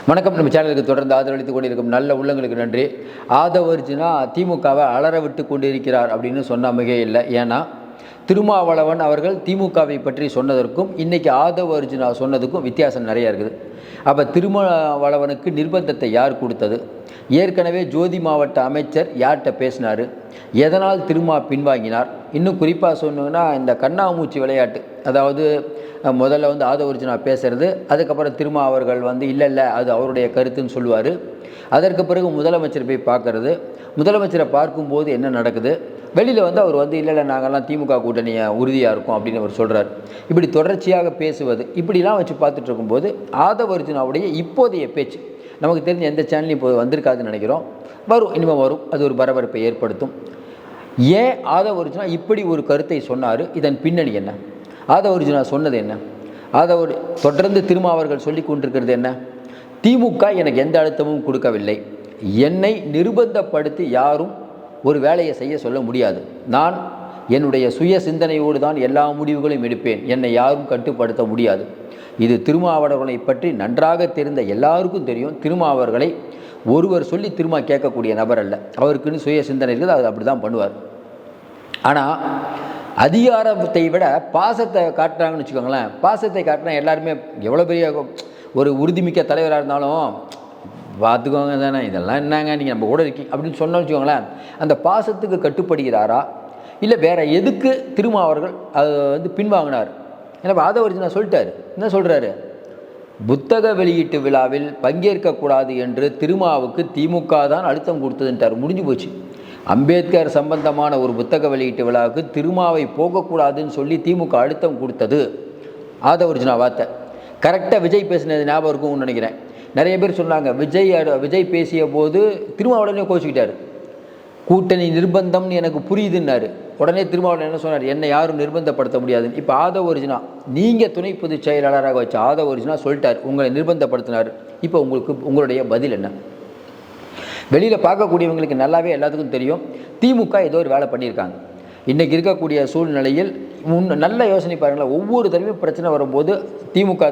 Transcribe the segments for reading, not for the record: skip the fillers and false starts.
வணக்கம். நம்ம சேனலுக்கு தொடர்ந்து ஆதரவளித்துக் கொண்டிருக்கும் நல்ல உள்ளங்களுக்கு நன்றி. ஆதவ அர்ஜுனா திமுகவை அலற விட்டு கொண்டிருக்கிறார் அப்படின்னு சொன்ன மிக இல்லை. ஏன்னா திருமாவளவன் அவர்கள் திமுகவை பற்றி சொன்னதற்கும் இன்றைக்கி ஆதவ அர்ஜுனா சொன்னதுக்கும் வித்தியாசம் நிறையா இருக்குது. அப்போ திருமாவளவனுக்கு நிர்பந்தத்தை யார் கொடுத்தது? ஏற்கனவே ஜோதி மாவட்ட அமைச்சர் யார்கிட்ட பேசினார்? எதனால் திருமா பின்வாங்கினார்? இன்னும் குறிப்பாக சொன்னோன்னா இந்த கண்ணாமூச்சி விளையாட்டு, அதாவது முதல்ல ஆதவ அர்ஜுனா பேசுகிறது, அதுக்கப்புறம் திருமா அவர்கள் இல்லை அது அவருடைய கருத்துன்னு சொல்லுவார். அதற்கு பிறகு முதலமைச்சர் போய் பார்க்குறது, முதலமைச்சரை பார்க்கும்போது என்ன நடக்குது? வெளியில் அவர் இல்லை நாங்கள்லாம் திமுக கூட்டணியை உறுதியாக இருக்கும் அப்படின்னு அவர் சொல்கிறார். இப்படி தொடர்ச்சியாக பேசுவது, இப்படிலாம் வச்சு பார்த்துட்டு இருக்கும்போது ஆதவ அர்ஜுனாவுடைய இப்போதைய பேச்சு நமக்கு தெரிஞ்ச எந்த சேனலையும் இப்போ வந்திருக்காதுன்னு நினைக்கிறோம். இனிமேல் வரும். அது ஒரு பரபரப்பை ஏற்படுத்தும். ஏன் ஆதவ அர்ஜுனா இப்படி ஒரு கருத்தை சொன்னார்? இதன் பின்னணி என்ன? ஆதவ அர்ஜுனா சொன்னது என்ன? தொடர்ந்து திருமாவர்கள் சொல்லி கொண்டிருக்கிறது என்ன? திமுக எனக்கு எந்த அழுத்தமும் கொடுக்கவில்லை, என்னை நிர்பந்தப்படுத்தி யாரும் ஒரு வேலையை செய்ய சொல்ல முடியாது, நான் என்னுடைய சுய சிந்தனையோடு தான் எல்லா முடிவுகளையும் எடுப்பேன், என்னை யாரும் கட்டுப்படுத்த முடியாது. இது திருமாவளவனை பற்றி நன்றாக தெரிந்த எல்லாருக்கும் தெரியும். திருமாவர்களை ஒருவர் சொல்லி திருமா கேட்கக்கூடிய நபர் அல்ல. அவருக்குன்னு சுய சிந்தனை இருக்குது, அது அப்படி தான் பண்ணுவார். ஆனால் அதிகாரத்தை விட பாசத்தை காட்டுறாங்கன்னு வச்சுக்கோங்களேன். பாசத்தை காட்டினா எல்லாருமே எவ்வளோ பெரிய ஒரு உறுதிமிக்க தலைவராக இருந்தாலும் பார்த்துக்கோங்க தானே, இதெல்லாம் என்னங்க நீங்கள் நம்ம கூட இருக்கீங்க அப்படின்னு சொன்னோன்னு வச்சுக்கோங்களேன். அந்த பாசத்துக்கு கட்டுப்படுகிறாரா இல்லை வேறு எதுக்கு திருமா அவர்கள் அது பின்வாங்கினார்? ஏன்னா ஆதவ அர்ஜுனா சொல்லிட்டார். என்ன சொல்கிறாரு? புத்தக வெளியீட்டு விழாவில் பங்கேற்கக்கூடாது என்று திருமாவுக்கு திமுக தான் அழுத்தம் கொடுத்ததுன்ட்டார். முடிஞ்சு போச்சு. அம்பேத்கர் சம்பந்தமான ஒரு புத்தக வெளியீட்டு விழாவுக்கு திருமாவை போகக்கூடாதுன்னு சொல்லி திமுக அழுத்தம் கொடுத்தது ஆதவ அர்ஜுனா வார்த்தை. கரெக்டாக விஜய் பேசினது ஞாபகம் இருக்கும்னு நினைக்கிறேன். நிறைய பேர் சொன்னாங்க விஜய் பேசிய போது திருமாவளவனே கோச்சிக்கிட்டார். கூட்டணி நிர்பந்தம்னு எனக்கு புரியுதுன்னாரு. உடனே திருமாவளவன் என்ன சொன்னார்? என்னை யாரும் நிர்பந்தப்படுத்த முடியாதுன்னு. இப்போ ஆதவ அர்ஜுனா, நீங்கள் துணை பொதுச் செயலாளராக வச்ச ஆதவ அர்ஜுனா சொல்லிட்டார், உங்களை நிர்பந்தப்படுத்தினார். இப்போ உங்களுடைய பதில் என்ன? வெளியில் பார்க்கக்கூடியவங்களுக்கு நல்லாவே எல்லாத்துக்கும் தெரியும், திமுக ஏதோ ஒரு வேலை பண்ணியிருக்காங்க. இன்றைக்கி இருக்கக்கூடிய சூழ்நிலையில் நல்ல யோசனை பாருங்களேன். ஒவ்வொரு தடவையும் பிரச்சனை வரும்போது திமுக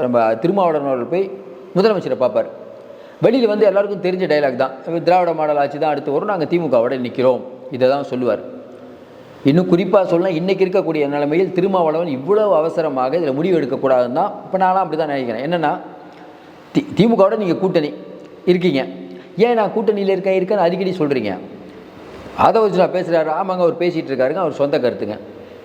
நம்ம திருமாவளவன் அவர்கள் போய் முதலமைச்சரை பார்ப்பார். வெளியில் எல்லாருக்கும் தெரிஞ்ச டைலாக் தான், திராவிட மாடல் ஆட்சி தான் அடுத்து வரும், நாங்கள் திமுகவோட நிற்கிறோம், இதை தான் சொல்லுவார். இன்னும் குறிப்பாக சொல்லலாம், இன்றைக்கி இருக்கக்கூடிய நிலைமையில் திருமாவளவன் இவ்வளவு அவசரமாக இதில் முடிவு எடுக்கக்கூடாதுன்னு தான் இப்போ நான்லாம் அப்படி தான் நினைக்கிறேன். என்னென்னா திமுகவோட நீங்கள் கூட்டணி இருக்கீங்க, ஏன் நான் கூட்டணியில் இருக்கேன்னு அடிக்கடி சொல்கிறீங்க. ஆதவ அர்ஜுனா பேசுகிறாரு, ஆமாங்க அவர் பேசிகிட்டு இருக்காருங்க, அவர் சொந்த கருத்துங்க.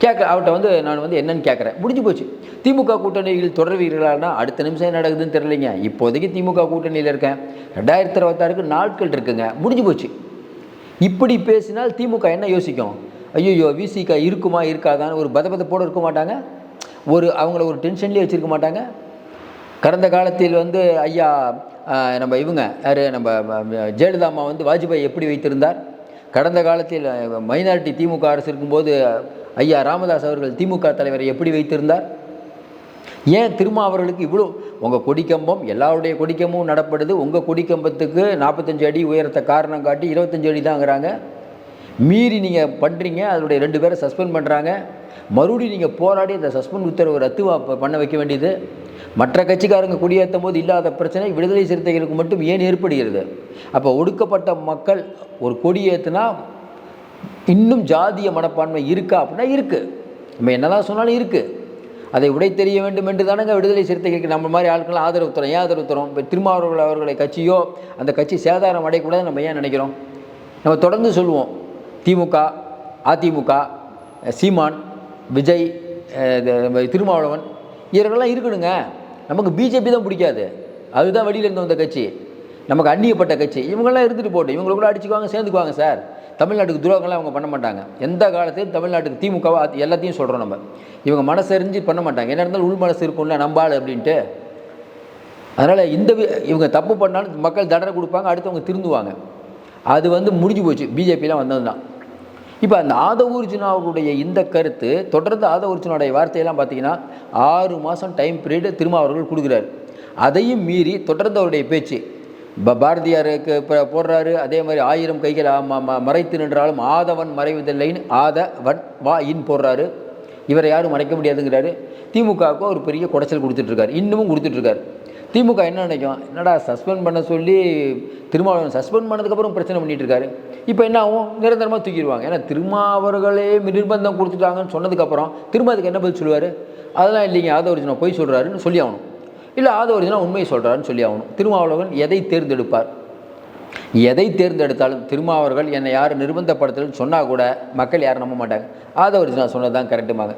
அவர்கிட்ட நான் என்னன்னு கேட்குறேன். முடிஞ்சு போச்சு. திமுக கூட்டணியில் தொடர்வீர்களானா அடுத்த நிமிஷம் என்ன நடக்குதுன்னு தெரியலைங்க. இப்போதைக்கு திமுக கூட்டணியில் இருக்கேன், 2026க்கு நாட்கள் இருக்குங்க, முடிஞ்சு போச்சு. இப்படி பேசினால் திமுக என்ன யோசிக்கும்? ஐயோ விசிக இருக்குமா இருக்காதான்னு ஒரு பதப்பதப்போடு இருக்க மாட்டாங்க, அவங்கள ஒரு டென்ஷன்லேயே வச்சுருக்க மாட்டாங்க. கடந்த காலத்தில் ஐயா நம்ம யார் நம்ம ஜெயலலிதா அம்மா வாஜ்பாய் எப்படி வைத்திருந்தார்? கடந்த காலத்தில் மைனாரிட்டி திமுக அரசு இருக்கும்போது ஐயா ராமதாஸ் அவர்கள் திமுக தலைவரை எப்படி வைத்திருந்தார்? ஏன் திருமா அவர்களுக்கு இவ்வளோ? உங்கள் கொடிக்கம்பம் எல்லாருடைய கொடிக்கம்பமும் நடப்படுது, உங்கள் கொடிக்கம்பத்துக்கு 45 அடி உயரத்தை காரணம் காட்டி 25 அடி தாங்கிறாங்க. மீறி நீங்கள் பண்ணுறீங்க, அதனுடைய 2 பேரை சஸ்பெண்ட் பண்ணுறாங்க. மறுபடியும் நீங்கள் போராடி அந்த சஸ்பெண்ட் உத்தரவு ரத்து பண்ண வைக்க வேண்டியது. மற்ற கட்சிக்காரங்க குடியேற்றும் போது இல்லாத பிரச்சனை விடுதலை சிறுத்தைகளுக்கு மட்டும் ஏன் ஏற்படுகிறது? அப்போ ஒடுக்கப்பட்ட மக்கள் ஒரு கொடியேற்றுனா இன்னும் ஜாதிய மனப்பான்மை இருக்கா அப்படின்னா இருக்குது. நம்ம என்னதான் சொன்னாலும் இருக்குது. அதை உடை தெரிய வேண்டும் என்று தானங்க விடுதலை சிறுத்தைகளுக்கு நம்ம மாதிரி ஆட்கள்லாம் ஆதரவு தரோம். ஏன் ஆதரவு தரோம்? இப்போ திருமாவளவன் அவர்களை கட்சியோ அந்த கட்சி சேதாரம் அடையக்கூடாது நம்ம ஏன் நினைக்கிறோம்? நம்ம தொடர்ந்து சொல்லுவோம், திமுக, அதிமுக, சீமான், விஜய், திருமாவளவன் இவர்களெல்லாம் இருக்கணுங்க. நமக்கு பிஜேபி தான் பிடிக்காது, அதுதான் வெளியிலேருந்து வந்த கட்சி, நமக்கு அந்நியப்பட்ட கட்சி. இவங்கெல்லாம் இருந்துட்டு போட்டு இவங்களுக்குள்ள அடிச்சுக்குவாங்க, சேர்ந்துக்குவாங்க சார். தமிழ்நாட்டுக்கு துரோகம்லாம் அவங்க பண்ண மாட்டாங்க. எந்த காலத்தையும் தமிழ்நாட்டுக்கு திமுகவை எல்லாத்தையும் சொல்கிறோம் நம்ம. இவங்க மனசறிஞ்சு பண்ண மாட்டாங்க. என்ன இருந்தாலும் உள் மனசு இருக்கும்ல நம்பாள் அப்படின்ட்டு. அதனால் இவங்க தப்பு பண்ணாலும் மக்கள் தண்டனை கொடுப்பாங்க, அடுத்தவங்க திருந்துவாங்க. அது முடிஞ்சு போச்சு. பிஜேபிலாம் வந்தது தான். இப்போ அந்த ஆதவ அர்ஜுனாவுடைய இந்த கருத்து தொடர்ந்து ஆதவ அர்ஜுனாவுடைய வார்த்தையெல்லாம் பார்த்தீங்கன்னா 6 மாதம் டைம் பீரியடு திருமாவர்கள் கொடுக்குறாரு. அதையும் மீறி தொடர்ந்து அவருடைய பேச்சு பாரதியாருக்கு போடுறாரு. அதே மாதிரி 1000 கைகள் மறைத்து நின்றாலும் ஆதவன் மறைவதில்லைன்னு ஆதவன் வா இன் போடுறாரு. இவரை யாரும் மறைக்க முடியாதுங்கிறாரு. திமுகவுக்கு ஒரு பெரிய குடைச்சல் கொடுத்துட்ருக்காரு, இன்னமும் கொடுத்துட்ருக்காரு. திமுக என்ன நினைக்கும், என்னடா சஸ்பெண்ட் பண்ண சொல்லி திருமாவளவன் சஸ்பெண்ட் பண்ணதுக்கப்புறம் பிரச்சனை பண்ணிகிட்டு இருக்காரு, இப்போ என்ன ஆகும், நிரந்தரமாக தூக்கிடுவாங்க. ஏன்னா திருமாவர்களே நிர்பந்தம் கொடுத்துட்டாங்கன்னு சொன்னதுக்கப்புறம் திரும்ப அதுக்கு என்ன பதில் சொல்லுவார், அதெல்லாம் இல்லைங்க ஆதவர்ஜுனா பொய் சொல்கிறாருன்னு சொல்லி ஆகணும், இல்லை ஆதவர்ஜுனா உண்மையை சொல்கிறாருன்னு சொல்லி ஆகணும். திருமாவளவன் எதை தேர்ந்தெடுப்பார், எதை தேர்ந்தெடுத்தாலும் திருமாவர்கள் என்னை யாரும் நிர்பந்தப்படுத்தலன்னு சொன்னால் கூட மக்கள் யாரும் நம்ப மாட்டாங்க. ஆதவர்ஜுனா சொன்னது தான் கரெக்டுமாங்க.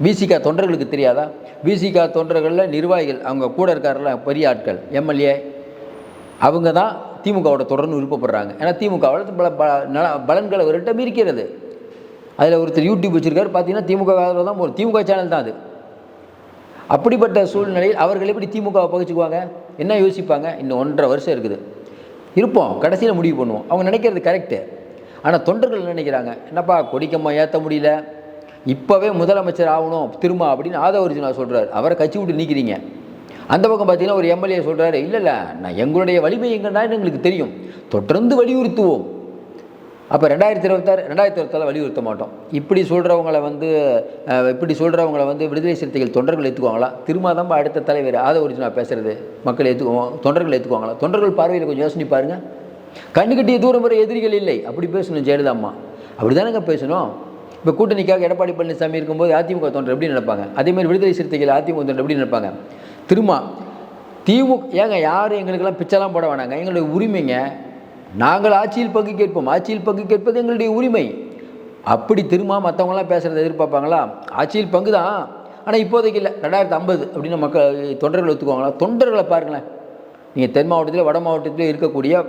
விசிகா தொண்டர்களுக்கு தெரியாதா, விசிகா தொண்டர்களில் நிர்வாகிகள் அவங்க கூட இருக்காருல பெரிய ஆட்கள் எம்எல்ஏ அவங்க தான் திமுகவோட தொடர்ந்து விருப்பப்படுறாங்க. ஏன்னா திமுகவில் பலன்களை ஒருட்டம் இருக்கிறது. அதில் ஒருத்தர் யூடியூப் வச்சுருக்காரு, பார்த்தீங்கன்னா திமுக தான் போகும், திமுக சேனல் தான் அது. அப்படிப்பட்ட சூழ்நிலையில் அவர்கள் எப்படி திமுகவை பகிச்சுக்குவாங்க, என்ன யோசிப்பாங்க, இன்னும் 1.5 வருஷம் இருக்குது இருப்போம், கடைசியில் முடிவு பண்ணுவோம். அவங்க நினைக்கிறது கரெக்டு. ஆனால் தொண்டர்கள் என்ன நினைக்கிறாங்க, என்னப்பா கொடிக்கம்மா ஏற்ற முடியல, இப்போவே முதலமைச்சர் ஆகணும் திரும்ப அப்படின்னு ஆதவர்ஜுனா சொல்கிறார், அவரை கட்சி விட்டு நீக்கிறீங்க. அந்த பக்கம் பார்த்தீங்கன்னா ஒரு எம்எல்ஏ சொல்கிறாரு, இல்லை நான் எங்களுடைய வலிமை எங்கன்னா எங்களுக்கு தெரியும், தொடர்ந்து வலியுறுத்துவோம். அப்போ 2026 வலியுறுத்த மாட்டோம். இப்படி சொல்கிறவங்களை வந்து விடுதலை சிறுத்தைகள் தொண்டர்கள் ஏற்றுக்குவாங்களா, திரும்ப தான் அடுத்த தலைவர் ஆதவர்ஜுனா பேசுகிறது மக்கள் ஏற்றுக்குவோம், தொண்டர்கள் ஏற்றுக்குவாங்களா? தொண்டர்கள் பார்வையில் கொஞ்சம் யோசனை பாருங்கள். கண்ணுக்கட்டிய தூரம் வரை எதிரிகள் இல்லை, அப்படி பேசணும் ஜெயலலிதா அம்மா, அப்படி தானேங்க பேசணும். இப்போ கூட்டணிக்காக எடப்பாடி பழனிசாமி இருக்கும்போது அதிமுக தொண்டர் எப்படி நினைப்பாங்க, அதேமாதிரி விடுதலை சிறுத்தைகள் அதிமுக தொண்டர் எப்படி நினைப்பாங்க? திமுக ஏங்க யாரும் எங்களுக்கெல்லாம் பிச்சைலாம் போட வேணாங்க, எங்களுடைய உரிமைங்க, நாங்கள் ஆட்சியில் பங்கு கேட்போம், ஆட்சியில் பங்கு கேட்பது எங்களுடைய உரிமை. அப்படி மற்றவங்களாம் பேசுகிறத எதிர்பார்ப்பாங்களா? ஆட்சியில் பங்கு தான், ஆனால் இப்போதைக்கு இல்லை, 2050 அப்படின்னு மக்கள் தொண்டர்கள் ஒத்துக்குவாங்களா? தொண்டர்களை பாருங்களேன். நீங்கள் தென் மாவட்டத்தில் வட மாவட்டத்தில் இருக்கக்கூடிய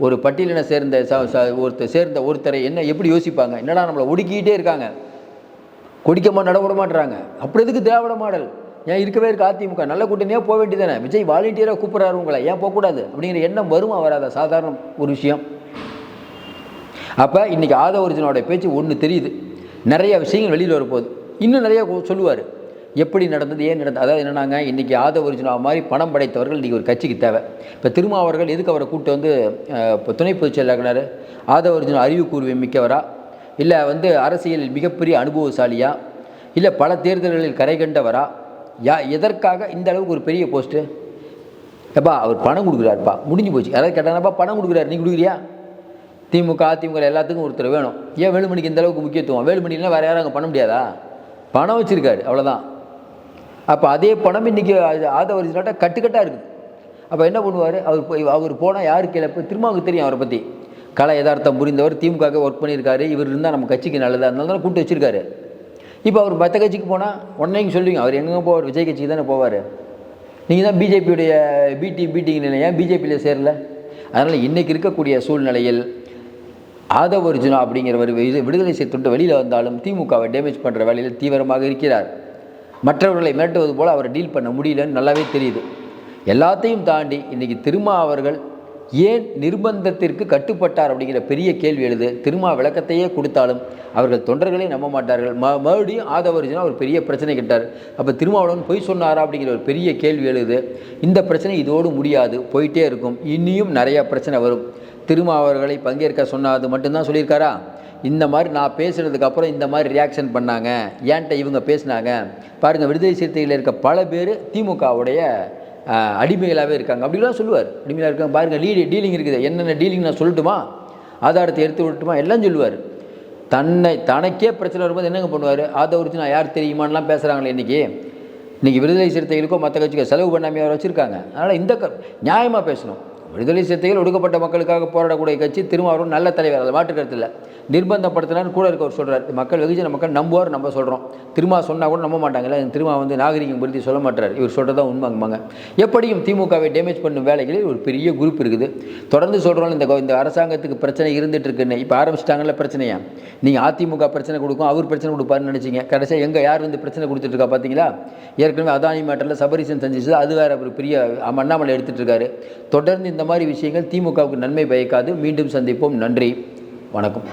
ஒரு பட்டியலினை ஒருத்தரை என்ன எப்படி யோசிப்பாங்க, என்னடா நம்மளை ஒடுக்கிக்கிட்டே இருக்காங்க, கொடிக்கமாக நடவிட மாட்டுறாங்க, அப்படி எதுக்கு திராவிட மாடல், ஏன் இருக்கவே இருக்க அதிமுக நல்ல கூட்டணியாக போக வேண்டியதானே, விஜய் வாலண்டியராக கூப்பிட்றாரு உங்களை, ஏன் போகக்கூடாது அப்படிங்கிற எண்ணம் வருமா வராதா? சாதாரண ஒரு விஷயம். அப்போ இன்றைக்கி ஆதவர்ஜுனாவோட பேச்சு ஒன்று தெரியுது, நிறைய விஷயங்கள் வெளியில் வரப்போகுது, இன்னும் நிறைய சொல்லுவார், எப்படி நடந்தது, ஏன் நடந்தது. அதாவது என்னன்னாங்க, இன்றைக்கி ஆதவர்ஜுனா மாதிரி பணம் படைத்தவர்கள் இன்றைக்கி ஒரு கட்சிக்கு தேவை. இப்போ திருமாவர்கள் எதுக்கு அவரை கூப்பிட்டு வந்து இப்போ துணை பொதுச் செயலாளர் ஆதவர்ஜுனா அறிவுக்கூர்வை மிக்கவரா, இல்லை அரசியலில் மிகப்பெரிய அனுபவசாலியா, இல்லை பல தேர்தல்களில் கரை கண்டவரா, எதற்காக இந்த அளவுக்கு ஒரு பெரிய போஸ்ட்டு? எப்பா அவர் பணம் கொடுக்குறாருப்பா, முடிஞ்சு போச்சு. யாராவது கேட்டாங்கப்பா பணம் கொடுக்குறாரு, நீ கொடுக்குறியா? திமுக அதிமுக எல்லாத்துக்கும் ஒருத்தர் வேணும். ஏன் வேலுமணிக்கு இந்த அளவுக்கு முக்கியத்துவம்? வேலுமணிலாம் வேறு யாரும் அங்கே பண்ண முடியாதா? பணம் வச்சுருக்காரு, அவ்வளோதான். அப்போ அதே பணம் இன்றைக்கி ஆதவர்ஜுனாட்ட கட்டுக்கட்டாக இருக்குது. அப்போ என்ன பண்ணுவார், அவர் போனால் யாருக்கு இல்லை, இப்போ திருமாவுக்கு தெரியும் அவரை பற்றி, கலை யதார்த்தம் புரிந்தவர், திமுக ஒர்க் பண்ணியிருக்காரு, இவர் இருந்தால் நம்ம கட்சிக்கு நல்லது, அதனால தான் கூப்பிட்டு வச்சுருக்காரு. இப்போ அவர் மற்ற கட்சிக்கு போனால் உடனே நீங்கள் சொல்லுவீங்க, அவர் எங்கே போவார், விஜய் கட்சிக்கு தானே போவார். நீங்கள் தான் பிஜேபியுடைய பீட்டிங் நிலை, ஏன் பிஜேபியில் சேரல? அதனால் இன்றைக்கி இருக்கக்கூடிய சூழ்நிலையில் ஆதவர்ஜுனா அப்படிங்கிறவர் விடுதலை செய்து வெளியில் வந்தாலும் திமுகவை டேமேஜ் பண்ணுற வேலையில் தீவிரமாக இருக்கிறார். மற்றவர்களை மிரட்டுவது போல் அவரை டீல் பண்ண முடியலன்னு நல்லாவே தெரியுது. எல்லாத்தையும் தாண்டி இன்றைக்கி அவர்கள் ஏன் நிர்பந்தத்திற்கு கட்டுப்பட்டார் அப்படிங்கிற பெரிய கேள்வி எழுது. விளக்கத்தையே கொடுத்தாலும் அவர்கள் தொண்டர்களே நம்ப மாட்டார்கள். மறுபடியும் ஆதவர்ஜுனா ஒரு பெரிய பிரச்சனை கிட்டார். அப்போ திருமாவளவன் பொய் சொன்னாரா அப்படிங்கிற ஒரு பெரிய கேள்வி எழுது. இந்த பிரச்சனை இதோடு முடியாது, போயிட்டே இருக்கும். இனியும் நிறையா பிரச்சனை வரும். அவர்களை பங்கேற்க சொன்னது மட்டும்தான் சொல்லியிருக்காரா? இந்த மாதிரி நான் பேசுகிறதுக்கப்புறம் இந்த மாதிரி ரியாக்ஷன் பண்ணாங்க, ஏன்ட்ட இவங்க பேசினாங்க பாருங்கள். விடுதலை சிறுத்தைகளில் இருக்க பல பேர் திமுகவுடைய அடிமைகளாகவே இருக்காங்க அப்படிலாம் சொல்லுவார். அடிமையாக இருக்காங்க பாருங்கள், டீலிங் இருக்குது, என்னென்ன டீலிங் நான் சொல்லட்டுமா, ஆதாரத்தை எடுத்து விட்டுமா, எல்லாம் சொல்லுவார். தனக்கே பிரச்சனை வரும்போது என்னங்க பண்ணுவார்? ஆதவர்ஜுனா யார் தெரியுமான்லாம் பேசுகிறாங்களே இன்றைக்கி விடுதலை சிறுத்தைகளுக்கோ மற்ற கட்சிக்கு செலவு பண்ணாமல் அவர் வச்சுருக்காங்க. அதனால் இந்த நியாயமாக பேசணும். விடுதலை சிறுத்தைகள் ஒடுக்கப்பட்ட மக்களுக்காக போராடக்கூடிய கட்சி. திருமாவளவன் நல்ல தலைவர், அதை மாற்று கருத்து இல்லை. நிர்பந்தப்படுத்தினான்னு கூட இருக்கவர் சொல்கிறார். மக்கள் வெகுஜன மக்கள் நம்புவார், நம்ம சொல்கிறோம். திருமா சொன்னால் கூட நம்ப மாட்டாங்கல்ல. திருமா நாகரிகம் பற்றி சொல்ல மாட்டார், இவர் சொல்கிறதா உண்மைங்க. எப்படியும் திமுகவை டேமேஜ் பண்ணும் வேலைகளில் ஒரு பெரிய குரூப் இருக்குது. தொடர்ந்து சொல்கிறோம், இந்த அரசாங்கத்துக்கு பிரச்சனை இருந்துகிட்டு இருக்குன்னு. இப்போ ஆரம்பிச்சிட்டாங்கல்ல பிரச்சனையா. நீங்கள் அதிமுக பிரச்சனை கொடுக்கும், அவர் பிரச்சனை கொடுப்பாருன்னு நினச்சிங்க. கடைசியாக யார் பிரச்சனை கொடுத்துட்ருக்கா பார்த்தீங்களா? ஏற்கனவே அதானி மேட்டரில் சபரிசன் செஞ்சிச்சு, அது வேறு ஒரு பெரிய அண்ணாமலை எடுத்துகிட்டு இருக்காரு. தொடர்ந்து இந்த மாதிரி விஷயங்கள் திமுகவுக்கு நன்மை பயக்காது. மீண்டும் சந்திப்போம். நன்றி, வணக்கம்.